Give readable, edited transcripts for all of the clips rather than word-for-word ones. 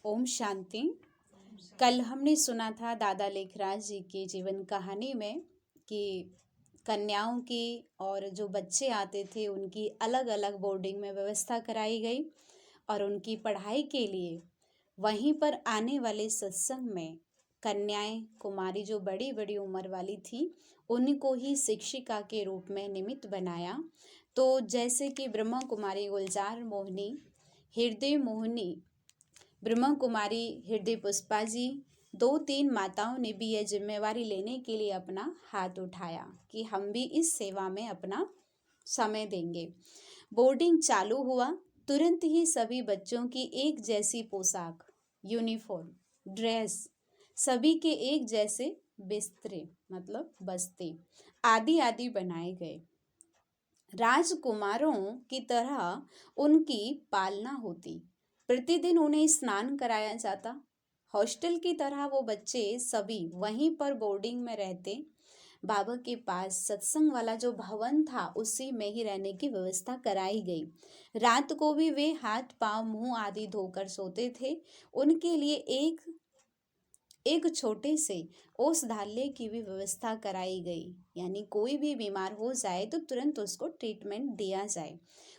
ओम शांति। कल हमने सुना था दादा लेखराज जी की जीवन कहानी में कि कन्याओं की और जो बच्चे आते थे उनकी अलग अलग बोर्डिंग में व्यवस्था कराई गई और उनकी पढ़ाई के लिए वहीं पर आने वाले सत्संग में कन्याएं कुमारी जो बड़ी बड़ी उम्र वाली थी उनको ही शिक्षिका के रूप में निमित्त बनाया। तो जैसे कि ब्रह्मा कुमारी गुलजार मोहिनी, हृदय मोहिनी ब्रह्मा कुमारी हृदय पुष्पा जी, 2-3 माताओं ने भी यह जिम्मेवारी लेने के लिए अपना हाथ उठाया कि हम भी इस सेवा में अपना समय देंगे। बोर्डिंग चालू हुआ, तुरंत ही सभी बच्चों की एक जैसी पोशाक, यूनिफॉर्म, ड्रेस, सभी के एक जैसे बिस्तरे मतलब बस्ते आदि आदि बनाए गए। राजकुमारों की तरह उनकी पालना होती, प्रतिदिन उन्हें स्नान कराया जाता। हॉस्टल की तरह वो बच्चे सभी वहीं पर बोर्डिंग में रहते। बाबा के पास सत्संग वाला जो भवन था उसी में ही रहने की व्यवस्था कराई गई। रात को भी वे हाथ पांव मुंह आदि धोकर सोते थे। उनके लिए एक छोटे से औषधालय की भी व्यवस्था कराई गई, यानी कोई भी बीमार हो जाए तो तुरंत उसको ट्रीटमेंट दिया जाए।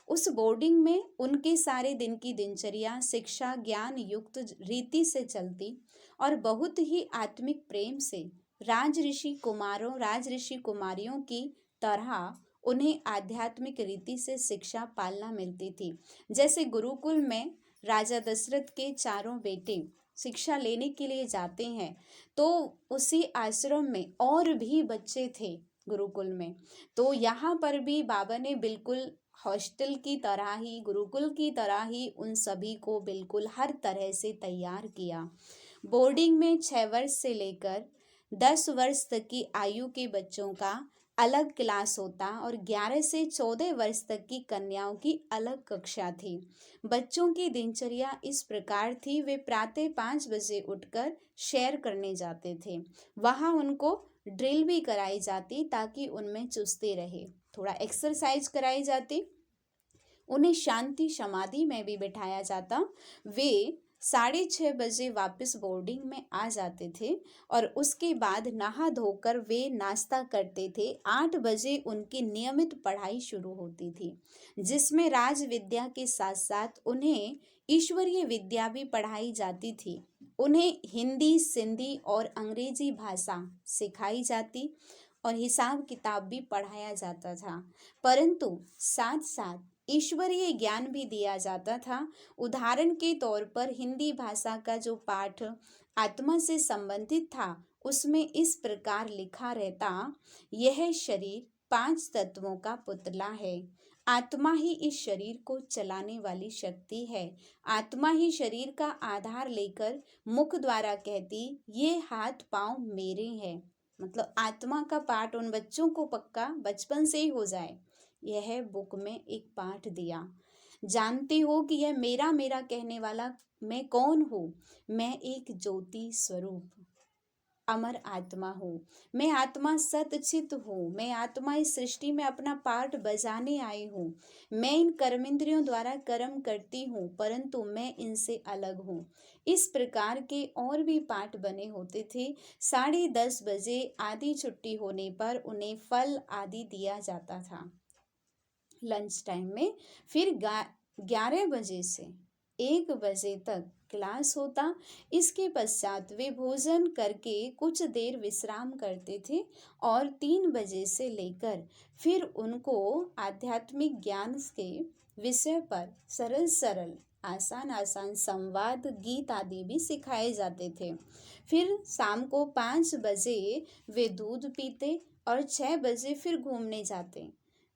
उस बोर्डिंग में उनके सारे दिन की दिनचर्या शिक्षा ज्ञान युक्त रीति से चलती और बहुत ही आत्मिक प्रेम से राज ऋषि कुमारियों की तरह उन्हें आध्यात्मिक रीति से शिक्षा पालना मिलती थी। जैसे गुरुकुल में राजा दशरथ के चारों बेटे शिक्षा लेने के लिए जाते हैं, तो उसी आश्रम में और भी बच्चे थे गुरुकुल में। तो यहाँ पर भी बाबा ने बिल्कुल हॉस्टल की तरह ही, गुरुकुल की तरह ही उन सभी को बिल्कुल हर तरह से तैयार किया। बोर्डिंग में 6 वर्ष से लेकर 10 वर्ष तक की आयु के बच्चों का अलग क्लास होता और 11 से 14 वर्ष तक की कन्याओं की अलग कक्षा थी। बच्चों की दिनचर्या इस प्रकार थी, वे प्रातः 5 बजे उठकर शेयर करने जाते थे। वहाँ उनको ड्रिल भी कराई जाती ताकि उनमें चुस्ती रहे, थोड़ा एक्सरसाइज कराई जाती। उन्हें शांति समाधि में भी बिठाया जाता। वे 6:30 बजे वापस बोर्डिंग में आ जाते थे और उसके बाद नहा धोकर वे नाश्ता करते थे। 8 बजे उनकी नियमित पढ़ाई शुरू होती थी, जिसमें राज विद्या के साथ साथ उन्हें ईश्वरीय विद्या भी पढ़ाई जाती थी। उन्हें हिंदी, सिंधी और अंग्रेजी भाषा सिखाई जाती और हिसाब किताब भी पढ़ाया जाता था, परंतु साथ साथ ईश्वरीय ज्ञान भी दिया जाता था। उदाहरण के तौर पर हिंदी भाषा का जो पाठ आत्मा से संबंधित था उसमें इस प्रकार लिखा रहता, यह शरीर 5 तत्वों का पुतला है। आत्मा ही इस शरीर को चलाने वाली शक्ति है। आत्मा ही शरीर का आधार लेकर मुख द्वारा कहती, ये हाथ पांव मेरे हैं। मतलब आत्मा का पाठ उन बच्चों को पक्का बचपन से ही हो जाए। यह बुक में एक पाठ दिया, जानती हो कि यह मेरा मेरा कहने वाला मैं कौन हूँ? मैं एक ज्योति स्वरूप अमर आत्मा हूँ। मैं आत्मा सतचित हूँ। मैं आत्मा इस सृष्टि में अपना पार्ट बजाने आई हूँ। मैं इन कर्मेंद्रियों द्वारा कर्म करती हूँ, परंतु मैं इनसे अलग हूँ। इस प्रकार के और भी पाठ बने होते थे। 10:30 बजे आधी छुट्टी होने पर उन्हें फल आदि दिया जाता था लंच टाइम में। फिर 11 बजे से 1 बजे तक क्लास होता। इसके पश्चात वे भोजन करके कुछ देर विश्राम करते थे और 3 बजे से लेकर फिर उनको आध्यात्मिक ज्ञान के विषय पर सरल सरल आसान आसान संवाद गीत आदि भी सिखाए जाते थे। फिर शाम को 5 बजे वे दूध पीते और 6 बजे फिर घूमने जाते।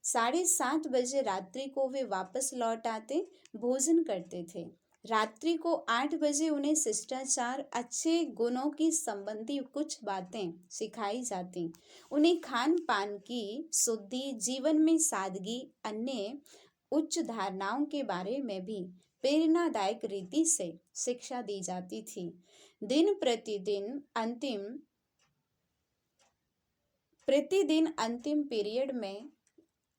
7:30 बजे रात्रि को वे वापस लौट आते, भोजन करते थे। रात्रि को 8 बजे उन्हें शिष्टाचार, अच्छे गुणों की संबंधी कुछ बातें सिखाई जाती। उन्हें खान पान की शुद्धि, जीवन में सादगी, अन्य उच्च धारणाओं के बारे में भी प्रेरणादायक रीति से शिक्षा दी जाती थी। प्रतिदिन अंतिम पीरियड में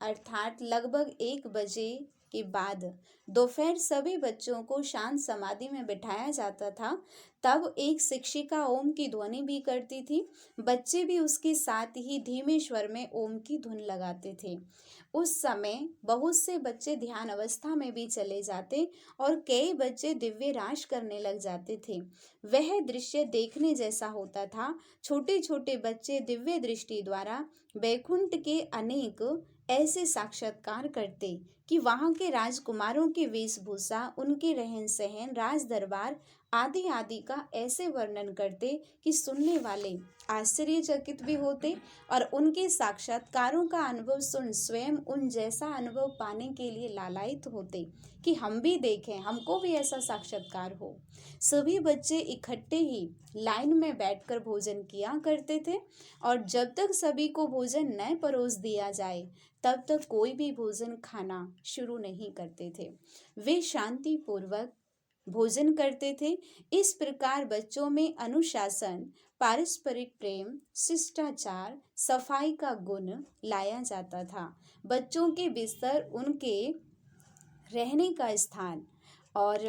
अर्थात लगभग 1 बजे के बाद दोपहर सभी बच्चों को शांत समाधि में बिठाया जाता था। तब एक शिक्षिका ओम की ध्वनि भी करती थी। बच्चे भी उसके साथ ही धीमे स्वर में ओम की धुन लगाते थे। उस समय बहुत से बच्चे ध्यान अवस्था में भी चले जाते और कई बच्चे दिव्य राश करने लग जाते थे। वह दृश्य देखने जैसा होता था। छोटे छोटे बच्चे दिव्य दृष्टि द्वारा वैकुंठ के अनेक ऐसे साक्षात्कार करते कि वहां के राजकुमारों की वेशभूषा, उनके रहन सहन, राज दरबार आदि आदि का ऐसे वर्णन करते कि सुनने वाले आश्चर्यचकित भी होते और उनके साक्षात्कारों का अनुभव सुन स्वयं उन जैसा अनुभव पाने के लिए लालायित होते कि हम भी देखें, हमको भी ऐसा साक्षात्कार हो। सभी बच्चे इकट्ठे ही लाइन में बैठकर भोजन किया करते थे और जब तक सभी को भोजन न परोस दिया जाए तब तक कोई भी भोजन खाना शुरू नहीं करते थे। वे शांति पूर्वक भोजन करते थे। इस प्रकार बच्चों में अनुशासन, पारस्परिक प्रेम, शिष्टाचार, सफाई का गुण लाया जाता था। बच्चों के बिस्तर, उनके रहने का स्थान और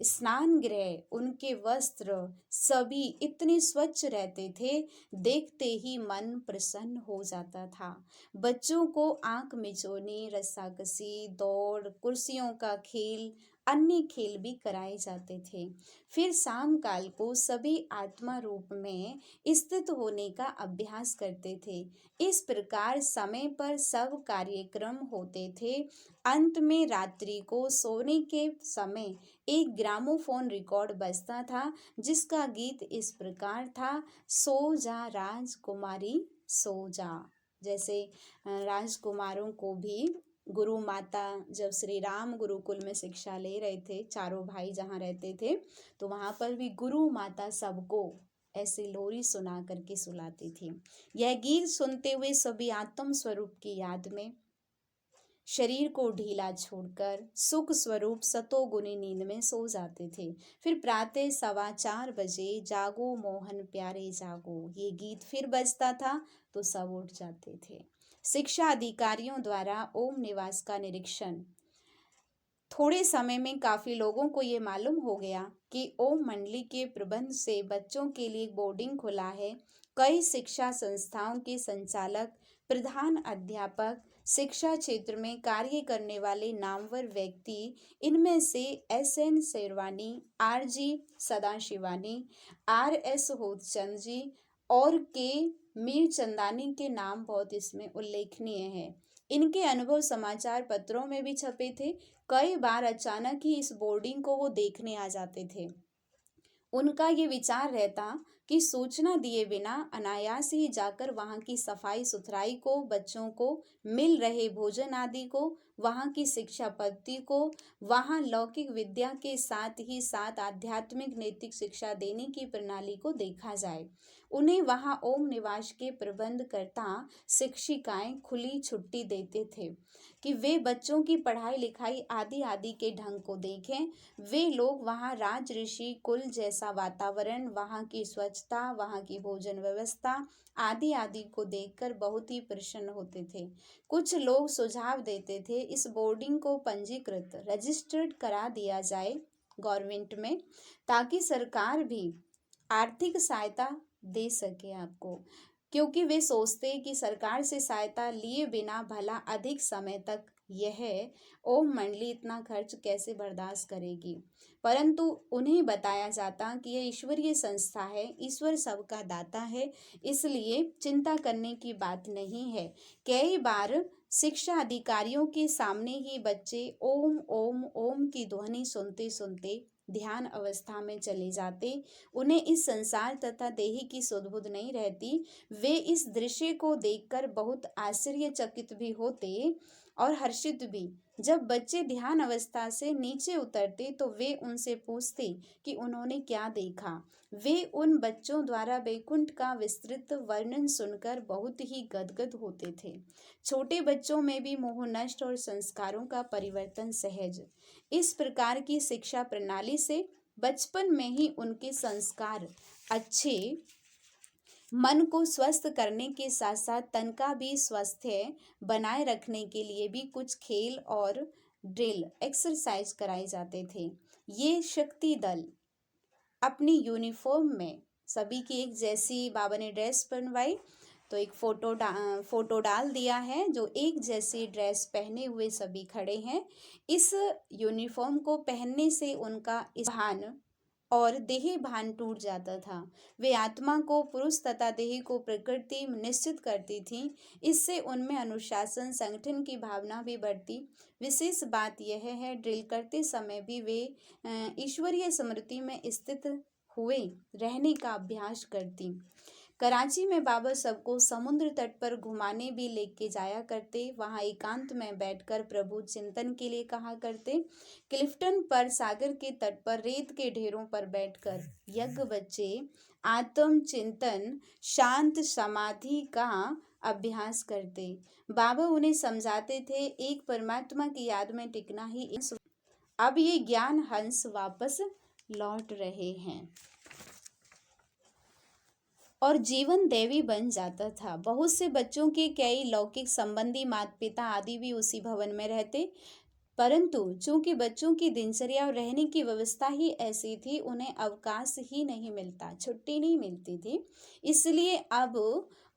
स्नान गृह, उनके वस्त्र सभी इतने स्वच्छ रहते थे, देखते ही मन प्रसन्न हो जाता था। बच्चों को आंख मिचौनी, रस्साकसी, दौड़, कुर्सियों का खेल, अन्य खेल भी कराए जाते थे। फिर शाम काल को सभी आत्मा रूप में स्थित होने का अभ्यास करते थे। इस प्रकार समय पर सब कार्यक्रम होते थे। अंत में रात्रि को सोने के समय एक ग्रामोफोन रिकॉर्ड बजता था जिसका गीत इस प्रकार था, सो जा राजकुमारी सो जा। जैसे राजकुमारों को भी गुरु माता, जब श्री राम गुरुकुल में शिक्षा ले रहे थे, चारों भाई जहाँ रहते थे, तो वहाँ पर भी गुरु माता सबको ऐसे लोरी सुना करके सुलाती थी। यह गीत सुनते हुए सभी आत्म स्वरूप की याद में शरीर को ढीला छोड़कर सुख स्वरूप सतोगुनी नींद में सो जाते थे। फिर प्रातः 4:15 बजे जागो मोहन प्यारे जागो, ये गीत फिर बजता था तो सब उठ जाते थे। शिक्षा अधिकारियों द्वारा ओम निवास का निरीक्षण। थोड़े समय में काफी लोगों को ये मालूम हो गया कि ओम मंडली के प्रबंध से बच्चों के लिए बोर्डिंग खुला है। कई शिक्षा संस्थाओं के संचालक, प्रधान अध्यापक, शिक्षा क्षेत्र में कार्य करने वाले नामवर व्यक्ति, इनमें से SN sherwani, RG सदाशिवानी, RS Hotchand जी और के मीरचंदानी के नाम बहुत इसमें उल्लेखनीय है। इनके अनुभव समाचार पत्रों में भी छपे थे। कई बार अचानक ही इस बोर्डिंग को वो देखने आ जाते थे। उनका ये विचार रहता कि सूचना दिए बिना अनायास ही जाकर वहाँ की सफाई सुथराई को, बच्चों को मिल रहे भोजन आदि को, वहाँ की शिक्षा पद्धति को, वहाँ लौकिक विद्या के साथ ही साथ आध्यात्मिक नैतिक शिक्षा देने की प्रणाली को देखा जाए। उन्हें वहाँ ओम निवास के प्रबंधकर्ता, शिक्षिकाएं खुली छुट्टी देते थे कि वे बच्चों की पढ़ाई लिखाई आदि आदि के ढंग को देखें। वे लोग वहाँ राज ऋषि कुल जैसा वातावरण, वहाँ की स्वच्छता, वहाँ की भोजन व्यवस्था आदि आदि को देखकर बहुत ही प्रसन्न होते थे। कुछ लोग सुझाव देते थे इस बोर्डिंग को पंजीकृत, रजिस्टर्ड करा दिया जाए गवर्नमेंट में, ताकि सरकार भी आर्थिक सहायता दे सके आपको, क्योंकि वे सोचते कि सरकार से सहायता लिए बिना भला अधिक समय तक यह ओम मंडली इतना खर्च कैसे बर्दाश्त करेगी। परंतु उन्हें बताया जाता कि यह ईश्वरीय संस्था है, ईश्वर सबका दाता है, इसलिए चिंता करने की बात नहीं है। कई बार शिक्षा अधिकारियों के सामने ही बच्चे ओम ओम ओम की ध्वनि सुनते सुनते ध्यान अवस्था में चले जाते। उन्हें इस संसार तथा देही की सुध-बुध नहीं रहती। वे इस दृश्य को देखकर बहुत आश्चर्यचकित भी होते और हर्षित भी। जब बच्चे ध्यान अवस्था से नीचे उतरते तो वे उनसे पूछते कि उन्होंने क्या देखा। वे उन बच्चों द्वारा वैकुंठ का विस्तृत वर्णन सुनकर बहुत ही गदगद होते थे। छोटे बच्चों में भी मोह नष्ट और संस्कारों का परिवर्तन सहज। इस प्रकार की शिक्षा प्रणाली से बचपन में ही उनके संस्कार अच्छे, मन को स्वस्थ करने के साथ साथ तन का भी स्वास्थ्य बनाए रखने के लिए भी कुछ खेल और ड्रिल एक्सरसाइज कराए जाते थे। ये शक्ति दल अपनी यूनिफॉर्म में सभी की एक जैसी बाबा ने ड्रेस बनवाई, तो एक फोटो डाल दिया है जो एक जैसी ड्रेस पहने हुए सभी खड़े हैं। इस यूनिफॉर्म को पहनने से उनका इस भान और देह भान टूट जाता था। वे आत्मा को पुरुष तथा देह को प्रकृति निश्चित करती थी। इससे उनमें अनुशासन संगठन की भावना भी बढ़ती। विशेष बात यह है, ड्रिल करते समय भी वे ईश्वरीय स्मृति में स्थित हुए रहने का अभ्यास करती। कराची में बाबा सबको समुद्र तट पर घुमाने भी लेके जाया करते। वहां एकांत में बैठकर प्रभु चिंतन के लिए कहा करते। क्लिफ्टन पर सागर के तट पर रेत के ढेरों पर बैठकर यज्ञ बच्चे आत्म चिंतन शांत समाधि का अभ्यास करते। बाबा उन्हें समझाते थे, एक परमात्मा की याद में टिकना ही। अब ये ज्ञान हंस वापस लौट रहे हैं और जीवन दैवी बन जाता था। बहुत से बच्चों के कई लौकिक संबंधी माता पिता आदि भी उसी भवन में रहते, परंतु चूंकि बच्चों की दिनचर्या और रहने की व्यवस्था ही ऐसी थी, उन्हें अवकाश ही नहीं मिलता, छुट्टी नहीं मिलती थी। इसलिए अब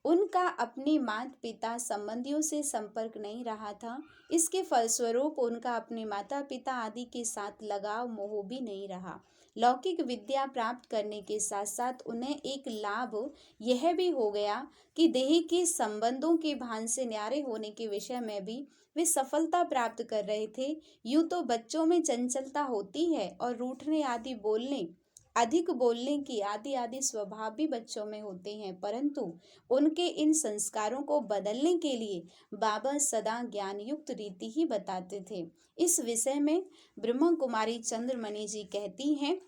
उनका अपने माता पिता संबंधियों से संपर्क नहीं रहा था। इसके फलस्वरूप उनका अपने माता पिता आदि के साथ लगाव मोह भी नहीं रहा। लौकिक विद्या प्राप्त करने के साथ साथ उन्हें एक लाभ यह भी हो गया कि देह के संबंधों के भान से न्यारे होने के विषय में भी वे सफलता प्राप्त कर रहे थे। यूं तो बच्चों में चंचलता होती है और रूठने आदि बोलने अधिक बोलने की आदि स्वभाव भी बच्चों में होते हैं, परंतु उनके इन संस्कारों को बदलने के लिए बाबा सदा ज्ञान युक्त रीति ही बताते थे। इस विषय में ब्रह्मा कुमारी चंद्रमणि जी कहती हैं,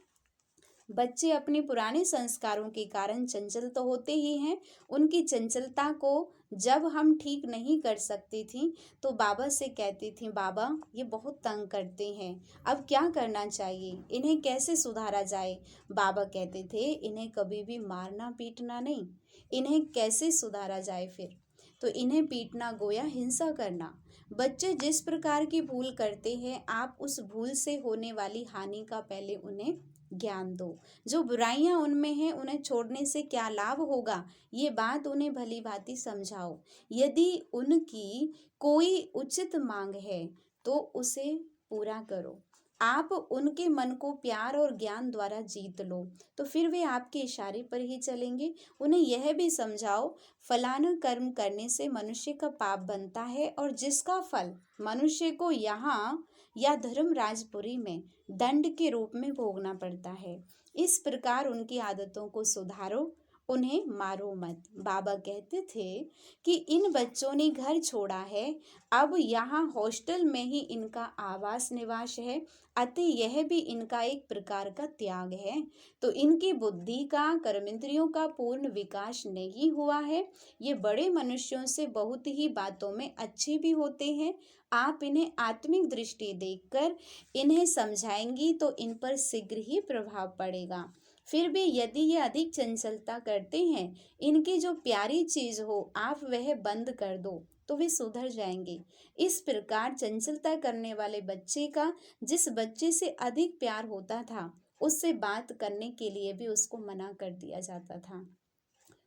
बच्चे अपने पुराने संस्कारों के कारण चंचल तो होते ही हैं। उनकी चंचलता को जब हम ठीक नहीं कर सकती थी तो बाबा से कहती थी, बाबा ये बहुत तंग करते हैं, अब क्या करना चाहिए, इन्हें कैसे सुधारा जाए। बाबा कहते थे, इन्हें कभी भी मारना पीटना नहीं, इन्हें कैसे सुधारा जाए। फिर तो इन्हें पीटना गोया हिंसा करना। बच्चे जिस प्रकार की भूल करते हैं, आप उस भूल से होने वाली हानि का पहले उन्हें ज्ञान दो। जो बुराइयां उनमें हैं उन्हें छोड़ने से क्या लाभ होगा, ये बात उन्हें भली भांति समझाओ। यदि उनकी कोई उचित मांग है तो उसे पूरा करो। आप उनके मन को प्यार और ज्ञान द्वारा जीत लो तो फिर वे आपके इशारे पर ही चलेंगे। उन्हें यह भी समझाओ, फलाना कर्म करने से मनुष्य का पाप बनता है और जिसका फल मनुष्य को यहाँ या धर्मराजपुरी में दंड के रूप में भोगना पड़ता है। इस प्रकार उनकी आदतों को सुधारो, उन्हें मारो मत। बाबा कहते थे कि इन बच्चों ने घर छोड़ा है, अब यहाँ हॉस्टल में ही इनका आवास निवास है, अतः यह भी इनका एक प्रकार का त्याग है। तो इनकी बुद्धि का कर्मेंद्रियों का पूर्ण विकास नहीं हुआ है। ये बड़े मनुष्यों से बहुत ही बातों में अच्छे भी होते हैं। आप इन्हें आत्मिक दृष्टि देकर इन्हें समझाएंगी तो इन पर शीघ्र ही प्रभाव पड़ेगा। फिर भी यदि ये अधिक चंचलता करते हैं, इनकी जो प्यारी चीज हो आप वह बंद कर दो तो वे सुधर जाएंगे। इस प्रकार चंचलता करने वाले बच्चे का जिस बच्चे से अधिक प्यार होता था, उससे बात करने के लिए भी उसको मना कर दिया जाता था।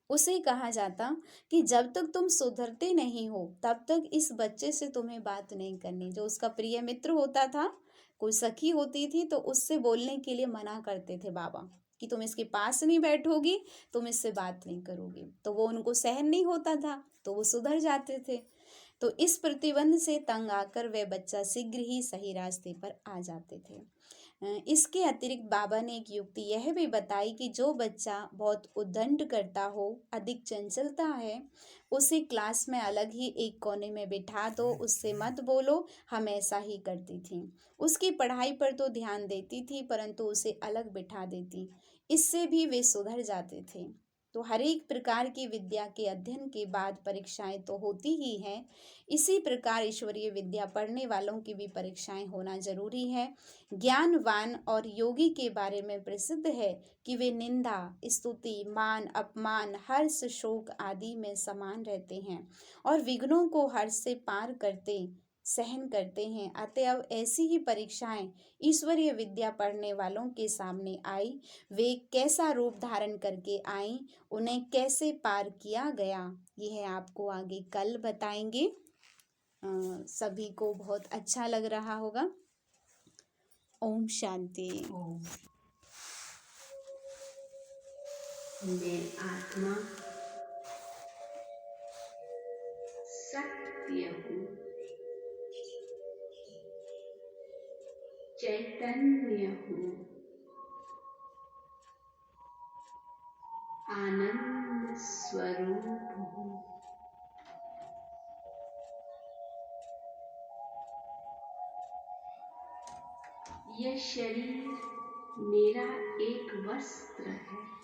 उसे कहा जाता कि जब तक तुम सुधरते नहीं हो तब तक इस बच्चे से तुम्हें बात नहीं करनी। जो उसका प्रिय मित्र होता था, कोई सखी होती थी, तो उससे बोलने के लिए मना करते थे बाबा कि तुम इसके पास नहीं बैठोगी, तुम इससे बात नहीं करोगी। तो वो उनको सहन नहीं होता था तो वो सुधर जाते थे। तो इस प्रतिबंध से तंग आकर वह बच्चा शीघ्र ही सही रास्ते पर आ जाते थे। इसके अतिरिक्त बाबा ने एक युक्ति यह भी बताई कि जो बच्चा बहुत उद्दंड करता हो, अधिक चंचलता है, उसे क्लास में अलग ही एक कोने में बिठा दो, उससे मत बोलो। हम ऐसा ही करती थी। उसकी पढ़ाई पर तो ध्यान देती थी परंतु उसे अलग बिठा देती। इससे भी वे सुधर जाते थे। तो हर एक प्रकार की विद्या के अध्ययन के बाद परीक्षाएं तो होती ही हैं। इसी प्रकार ईश्वरीय विद्या पढ़ने वालों की भी परीक्षाएं होना जरूरी है। ज्ञानवान और योगी के बारे में प्रसिद्ध है कि वे निंदा, स्तुति, मान, अपमान, हर्ष, शोक आदि में समान रहते हैं और विघ्नों को हर्ष से पार करते सहन करते हैं। अतएव ऐसी ही परीक्षाएं ईश्वरीय विद्या पढ़ने वालों के सामने आई। वे कैसा रूप धारण करके आई, उन्हें कैसे पार किया गया, यह आपको आगे कल बताएंगे। सभी को बहुत अच्छा लग रहा होगा। ओम शांति। ओम। मैं आत्मा सत्य हूँ, चैतन्य हूँ, आनंद स्वरूप हूँ। यह शरीर मेरा एक वस्त्र है।